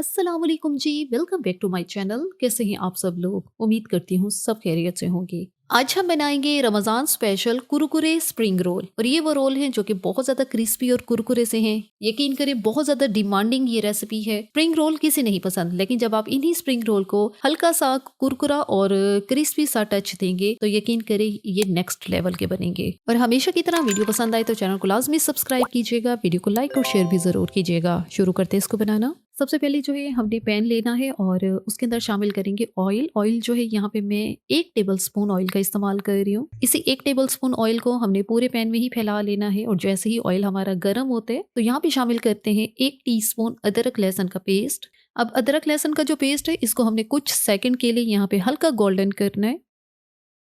अस्सलाम वालेकुम जी, welcome back to my channel. कैसे हैं आप सब लोग? उम्मीद करती हूँ सब खैरियत से होंगे। आज हम बनाएंगे Ramzan special Kurkure spring roll और ये वो रोल हैं जो कि बहुत ज़्यादा क्रिस्पी और कुरकुरे से हैं। यकीन करें बहुत ज़्यादा डिमांडिंग ये रेसिपी है। स्प्रिंग रोल किसे नहीं पसंद, लेकिन जब आप इन्हीं स्प्रिंग रोल को हल्का सा कुरकुरा और क्रिस्पी सा टच देंगे तो यकीन करें ये नेक्स्ट लेवल के बनेंगे। और हमेशा की तरह वीडियो पसंद आए तो चैनल को लाजमी सब्सक्राइब कीजिएगा, वीडियो को लाइक और शेयर भी जरूर कीजिएगा। शुरू करते हैं इसको बनाना। सबसे पहले जो है हमने पैन लेना है और उसके अंदर शामिल करेंगे ऑयल। ऑयल जो है यहाँ पे मैं 1 टेबलस्पून ऑयल का इस्तेमाल कर रही हूँ। इसी 1 टेबलस्पून ऑयल को हमने पूरे पैन में ही फैला लेना है और जैसे ही ऑयल हमारा गर्म होता है तो यहाँ पे शामिल करते हैं 1 टीस्पून अदरक लहसुन का पेस्ट। अब अदरक लहसुन का जो पेस्ट है इसको हमने कुछ सेकंड के लिए यहाँ पे हल्का गोल्डन करना है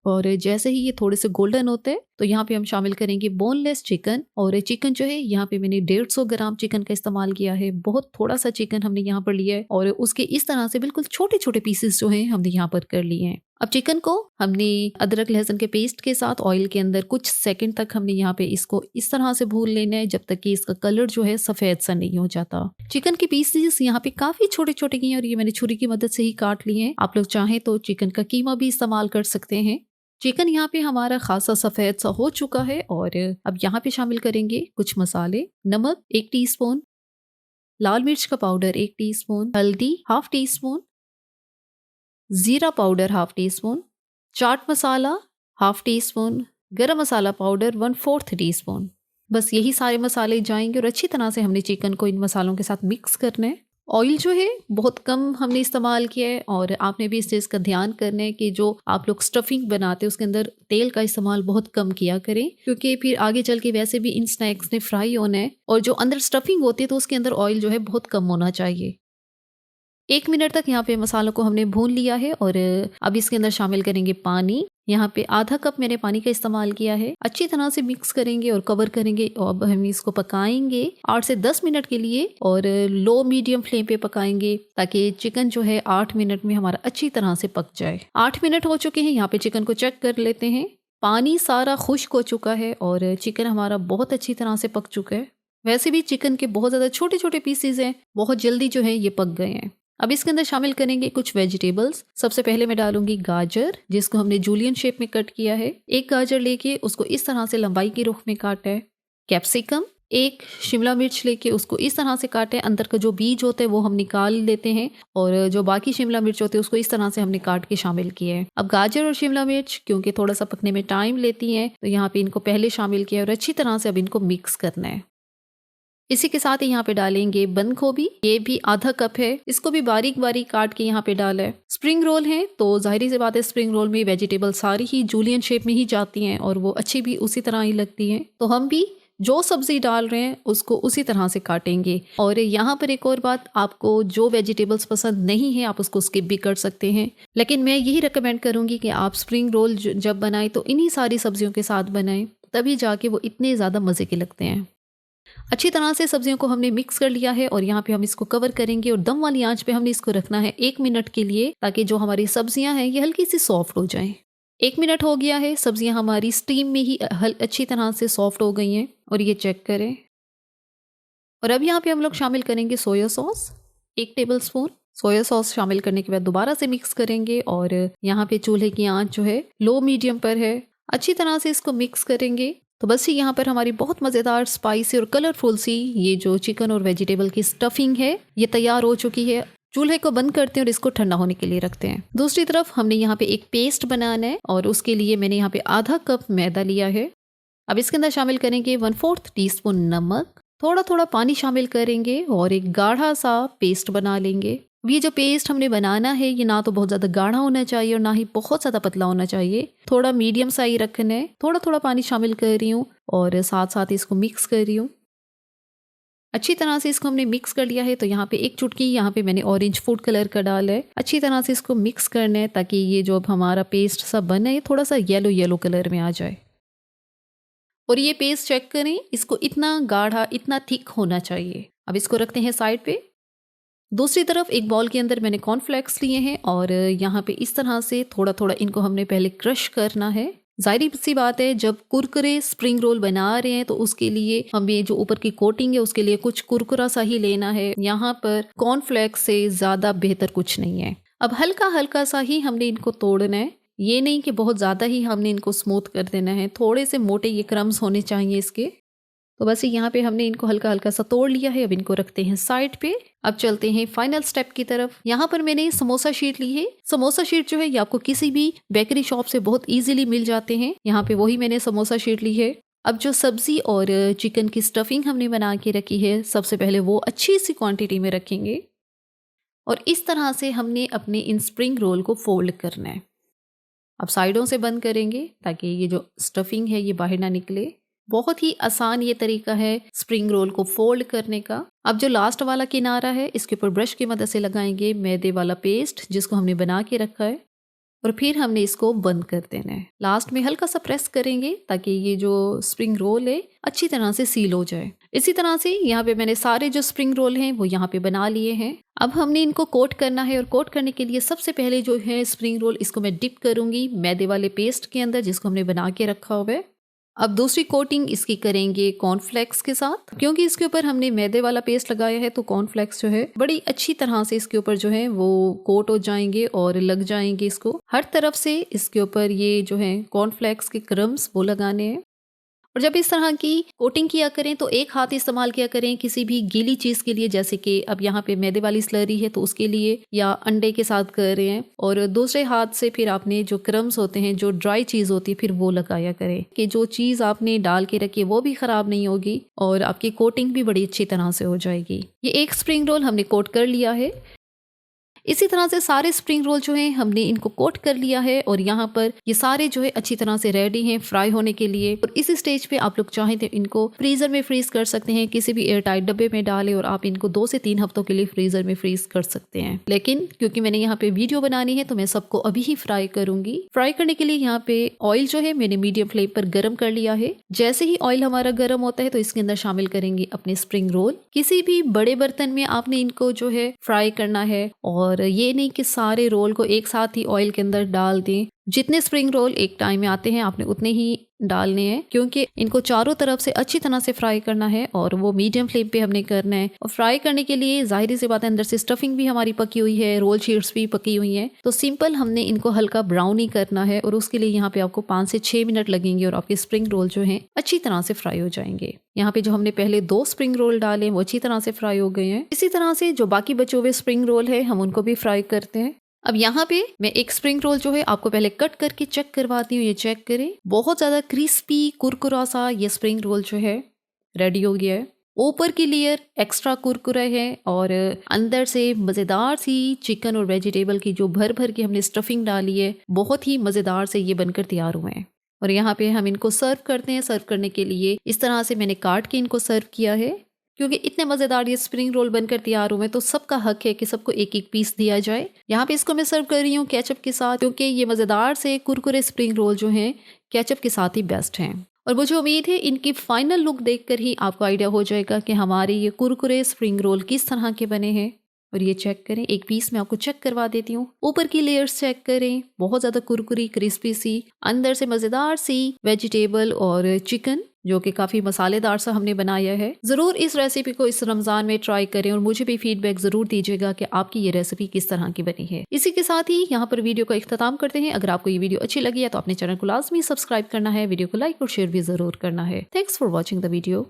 और जैसे ही ये थोड़े से गोल्डन होते हैं तो यहाँ पे हम शामिल करेंगे बोनलेस चिकन। और चिकन जो है यहाँ पे मैंने 150 ग्राम चिकन का इस्तेमाल किया है। बहुत थोड़ा सा चिकन हमने यहाँ पर लिया है और उसके इस तरह से बिल्कुल छोटे छोटे पीसेस जो हैं हमने यहाँ पर कर लिए हैं। अब चिकन को हमने अदरक लहसुन के पेस्ट के साथ ऑयल के अंदर कुछ सेकंड तक हमने यहाँ पे इसको इस तरह से भून लेना है जब तक कि इसका कलर जो है सफेद सा नहीं हो जाता। चिकन के पीसेस यहाँ पे काफी छोटे छोटे किए और ये मैंने छुरी की मदद से ही काट लिए हैं। आप लोग चाहें तो चिकन का कीमा भी इस्तेमाल कर सकते हैं। चिकन यहाँ पे हमारा खासा सफेद सा हो चुका है और अब यहाँ पे शामिल करेंगे कुछ मसाले। नमक 1 टीस्पून, लाल मिर्च का पाउडर 1 टीस्पून, हल्दी हाफ टी स्पून, जीरा powder half tea spoon, chaat masala half tea spoon, गरम मसाला पाउडर 1/4 टीस्पून। बस यही सारे मसाले जाएंगे और अच्छी तरह से हमने चिकन को इन मसालों के साथ मिक्स करना है। ऑयल जो है बहुत कम हमने इस्तेमाल किया है और आपने भी इस चीज़ का ध्यान करना है कि जो आप लोग स्टफिंग बनाते हैं उसके अंदर तेल का इस्तेमाल बहुत कम किया करें, क्योंकि फिर आगे चल के वैसे भी इन स्नैक्स ने फ्राई होना है और जो अंदर स्टफिंग होती है तो उसके अंदर ऑयल जो है बहुत कम होना चाहिए। 1 मिनट तक यहाँ पे मसालों को हमने भून लिया है और अब इसके अंदर शामिल करेंगे पानी। यहाँ पे आधा कप मैंने पानी का इस्तेमाल किया है। अच्छी तरह से मिक्स करेंगे और कवर करेंगे और अब हम इसको पकाएंगे 8 से 10 मिनट के लिए और लो मीडियम फ्लेम पे पकाएंगे ताकि चिकन जो है 8 मिनट में हमारा अच्छी तरह से पक जाए। 8 मिनट हो चुके हैं। यहाँ पे चिकन को चेक कर लेते हैं। पानी सारा खुश्क हो चुका है और चिकन हमारा बहुत अच्छी तरह से पक चुका है। वैसे भी चिकन के बहुत ज़्यादा छोटे छोटे पीसेज हैं, बहुत जल्दी जो है ये पक गए हैं। अब इसके अंदर शामिल करेंगे कुछ वेजिटेबल्स। सबसे पहले मैं डालूंगी गाजर, जिसको हमने जूलियन शेप में कट किया है। 1 गाजर लेके उसको इस तरह से लंबाई के रुख में काटा है। कैप्सिकम, 1 शिमला मिर्च लेके उसको इस तरह से काटे। अंदर का जो बीज होता है वो हम निकाल लेते हैं और जो बाकी शिमला मिर्च होते हैं उसको इस तरह से हमने काट के शामिल किया है। अब गाजर और शिमला मिर्च क्योंकि थोड़ा सा पकने में टाइम लेती हैं तो यहाँ पे इनको पहले शामिल किया और अच्छी तरह से अब इनको मिक्स करना है। इसी के साथ ही यहाँ पे डालेंगे बंद गोभी, ये भी आधा कप है। इसको भी बारीक बारीक काट के यहाँ पे डाला है। स्प्रिंग रोल है तो जाहिर सी बात है स्प्रिंग रोल में वेजिटेबल सारी ही जूलियन शेप में ही जाती हैं और वो अच्छी भी उसी तरह ही लगती हैं। तो हम भी जो सब्जी डाल रहे हैं उसको उसी तरह से काटेंगे। और यहाँ पर एक और बात, आपको जो वेजिटेबल्स पसंद नहीं है आप उसको स्किप भी कर सकते हैं, लेकिन मैं यही रिकमेंड करूँगी कि आप स्प्रिंग रोल जब बनाएं तो इन्हीं सारी सब्जियों के साथ बनाएं, तभी जाके वो इतने ज़्यादा मज़े के लगते हैं। अच्छी तरह से सब्जियों को हमने मिक्स कर लिया है और यहाँ पे हम इसको कवर करेंगे और दम वाली आंच पे हमने इसको रखना है 1 मिनट के लिए, ताकि जो हमारी सब्जियां हैं ये हल्की सी सॉफ्ट हो जाएं। 1 मिनट हो गया है, सब्जियां हमारी स्टीम में ही अच्छी तरह से सॉफ्ट हो गई हैं और ये चेक करें। और अब यहाँ पे हम लोग शामिल करेंगे soya sauce, 1 table spoon. Soya sauce शामिल करने के बाद दोबारा से मिक्स करेंगे और यहाँ पे चूल्हे की आंच जो है लो मीडियम पर है। अच्छी तरह से इसको मिक्स करेंगे। तो बस ही यहाँ पर हमारी बहुत मज़ेदार स्पाइसी और कलरफुल सी ये जो चिकन और वेजिटेबल की स्टफिंग है ये तैयार हो चुकी है। चूल्हे को बंद करते हैं और इसको ठंडा होने के लिए रखते हैं। दूसरी तरफ हमने यहाँ पे एक पेस्ट बनाना है और उसके लिए मैंने यहाँ पे आधा कप मैदा लिया है। अब इसके अंदर शामिल करेंगे 1/4 टीस्पून नमक, थोड़ा थोड़ा पानी शामिल करेंगे और एक गाढ़ा सा पेस्ट बना लेंगे। ये जो पेस्ट हमने बनाना है ये ना तो बहुत ज़्यादा गाढ़ा होना चाहिए और ना ही बहुत ज़्यादा पतला होना चाहिए, थोड़ा मीडियम सा ही रखना है। थोड़ा थोड़ा पानी शामिल कर रही हूँ और साथ साथ इसको मिक्स कर रही हूँ। अच्छी तरह से इसको हमने मिक्स कर लिया है। तो यहाँ पे 1 चुटकी यहाँ पे मैंने ऑरेंज फूड कलर का डाला है। अच्छी तरह से इसको मिक्स करना है ताकि ये जो अब हमारा पेस्ट सब बना है थोड़ा सा येलो येलो कलर में आ जाए। और ये पेस्ट चेक करें, इसको इतना गाढ़ा इतना थिक होना चाहिए। अब इसको रखते हैं साइड पे। दूसरी तरफ एक बॉल के अंदर मैंने कॉर्नफ्लेक्स लिए हैं और यहाँ पे इस तरह से थोड़ा थोड़ा इनको हमने पहले क्रश करना है। जाहिर सी बात है, जब कुरकुरे स्प्रिंग रोल बना रहे हैं तो उसके लिए हमें जो ऊपर की कोटिंग है उसके लिए कुछ कुरकुरा सा ही लेना है। यहाँ पर कॉर्नफ्लेक्स से ज़्यादा बेहतर कुछ नहीं है। अब हल्का हल्का सा ही हमने इनको तोड़ना है, ये नहीं कि बहुत ज़्यादा ही हमने इनको स्मूथ कर देना है। थोड़े से मोटे ये क्रम्स होने चाहिए इसके। तो बस यहाँ पे हमने इनको हल्का हल्का सा तोड़ लिया है। अब इनको रखते हैं साइड पे। अब चलते हैं फाइनल स्टेप की तरफ। यहाँ पर मैंने समोसा शीट ली है। समोसा शीट जो है ये आपको किसी भी बेकरी शॉप से बहुत इजीली मिल जाते हैं। यहाँ पे वही मैंने समोसा शीट ली है। अब जो सब्जी और चिकन की स्टफिंग हमने बना के रखी है, सबसे पहले वो अच्छी सी क्वांटिटी में रखेंगे और इस तरह से हमने अपने इन स्प्रिंग रोल को फोल्ड करना है। अब साइडों से बंद करेंगे ताकि ये जो स्टफिंग है ये बाहर ना निकले। बहुत ही आसान ये तरीका है स्प्रिंग रोल को फोल्ड करने का। अब जो लास्ट वाला किनारा है इसके ऊपर ब्रश की मदद से लगाएंगे मैदे वाला पेस्ट जिसको हमने बना के रखा है और फिर हमने इसको बंद कर देना है। लास्ट में हल्का सा प्रेस करेंगे ताकि ये जो स्प्रिंग रोल है अच्छी तरह से सील हो जाए। इसी तरह से यहाँ पे मैंने सारे जो स्प्रिंग रोल हैं वो यहाँ पे बना लिए हैं। अब हमने इनको कोट करना है और कोट करने के लिए सबसे पहले जो है स्प्रिंग रोल इसको मैं डिप करूंगी मैदे वाले पेस्ट के अंदर जिसको हमने बना के रखा हुआ है। अब दूसरी कोटिंग इसकी करेंगे कॉर्नफ्लेक्स के साथ। क्योंकि इसके ऊपर हमने मैदे वाला पेस्ट लगाया है तो कॉर्नफ्लेक्स जो है बड़ी अच्छी तरह से इसके ऊपर जो है वो कोट हो जाएंगे और लग जाएंगे। इसको हर तरफ से इसके ऊपर ये जो है कॉर्नफ्लेक्स के क्रम्स वो लगाने हैं। और जब इस तरह की कोटिंग किया करें तो एक हाथ इस्तेमाल किया करें किसी भी गीली चीज़ के लिए, जैसे कि अब यहाँ पे मैदे वाली स्लरी है तो उसके लिए, या अंडे के साथ कर रहे हैं, और दूसरे हाथ से फिर आपने जो क्रम्स होते हैं जो ड्राई चीज़ होती है फिर वो लगाया करें कि जो चीज़ आपने डाल के रखी है वो भी ख़राब नहीं होगी और आपकी कोटिंग भी बड़ी अच्छी तरह से हो जाएगी। ये एक स्प्रिंग रोल हमने कोट कर लिया है। इसी तरह से सारे स्प्रिंग रोल जो हैं हमने इनको कोट कर लिया है और यहाँ पर ये सारे जो है अच्छी तरह से रेडी हैं फ्राई होने के लिए। और इसी स्टेज पे आप लोग चाहें तो इनको फ्रीजर में फ्रीज कर सकते हैं, किसी भी एयर टाइट डब्बे में डालें और आप इनको 2 से 3 हफ्तों के लिए फ्रीजर में फ्रीज कर सकते हैं। लेकिन क्योंकि मैंने यहाँ पे वीडियो बनानी है तो मैं सबको अभी ही फ्राई करूंगी। फ्राई करने के लिए यहाँ पे ऑयल जो है मैंने मीडियम फ्लेम पर गर्म कर लिया है। जैसे ही ऑयल हमारा गर्म होता है तो इसके अंदर शामिल करेंगे अपने स्प्रिंग रोल। किसी भी बड़े बर्तन में आपने इनको जो है फ्राई करना है और ये नहीं कि सारे रोल को एक साथ ही ऑयल के अंदर डाल दें। जितने स्प्रिंग रोल एक टाइम में आते हैं आपने उतने ही डालने हैं, क्योंकि इनको चारों तरफ से अच्छी तरह से फ्राई करना है और वो मीडियम फ्लेम पे हमने करना है। और फ्राई करने के लिए जाहिर सी बात है अंदर से स्टफिंग भी हमारी पकी हुई है, रोल शीट्स भी पकी हुई हैं, तो सिंपल हमने इनको हल्का ब्राउन ही करना है और उसके लिए यहाँ पे आपको 5 से 6 मिनट लगेंगे और आपके स्प्रिंग रोल जो है अच्छी तरह से फ्राई हो जाएंगे। यहाँ पे जो हमने पहले 2 स्प्रिंग रोल डाले वो अच्छी तरह से फ्राई हो गए हैं। इसी तरह से जो बाकी बचे हुए स्प्रिंग रोल है हम उनको भी फ्राई करते हैं। अब यहाँ पे मैं एक स्प्रिंग रोल जो है आपको पहले कट करके चेक करवाती हूँ। ये चेक करें, बहुत ज़्यादा क्रिस्पी कुरकुरा सा ये स्प्रिंग रोल जो है रेडी हो गया है। ऊपर की लेयर एक्स्ट्रा कुरकुरा है और अंदर से मज़ेदार सी चिकन और वेजिटेबल की जो भर भर के हमने स्टफिंग डाली है बहुत ही मज़ेदार से ये बनकर तैयार हुए हैं। और यहाँ पे हम इनको सर्व करते हैं। सर्व करने के लिए इस तरह से मैंने काट के इनको सर्व किया है। क्योंकि इतने मज़ेदार ये स्प्रिंग रोल बनकर तैयार हुए तो सबका हक है कि सबको एक एक पीस दिया जाए। यहाँ पे इसको मैं सर्व कर रही हूँ केचप के साथ, क्योंकि ये मज़ेदार से कुरकुरे स्प्रिंग रोल जो हैं केचप के साथ ही बेस्ट हैं। और मुझे उम्मीद है इनकी फाइनल लुक देखकर ही आपको आइडिया हो जाएगा कि हमारे ये कुरकुरे स्प्रिंग रोल किस तरह के बने हैं। और ये चेक करें, एक पीस मैं आपको चेक करवा देती हूँ। ऊपर की लेयर्स चेक करें, बहुत ज़्यादा कुरकुरी क्रिस्पी सी, अंदर से मज़ेदार सी वेजिटेबल और चिकन जो कि काफ़ी मसालेदार सा हमने बनाया है। ज़रूर इस रेसिपी को इस रमज़ान में ट्राई करें और मुझे भी फीडबैक ज़रूर दीजिएगा कि आपकी ये रेसिपी किस तरह की बनी है। इसी के साथ ही यहाँ पर वीडियो का इख्तिताम करते हैं। अगर आपको ये वीडियो अच्छी लगी है तो अपने चैनल को लाजमी सब्सक्राइब करना है, वीडियो को लाइक और शेयर भी ज़रूर करना है। Thanks for watching the video.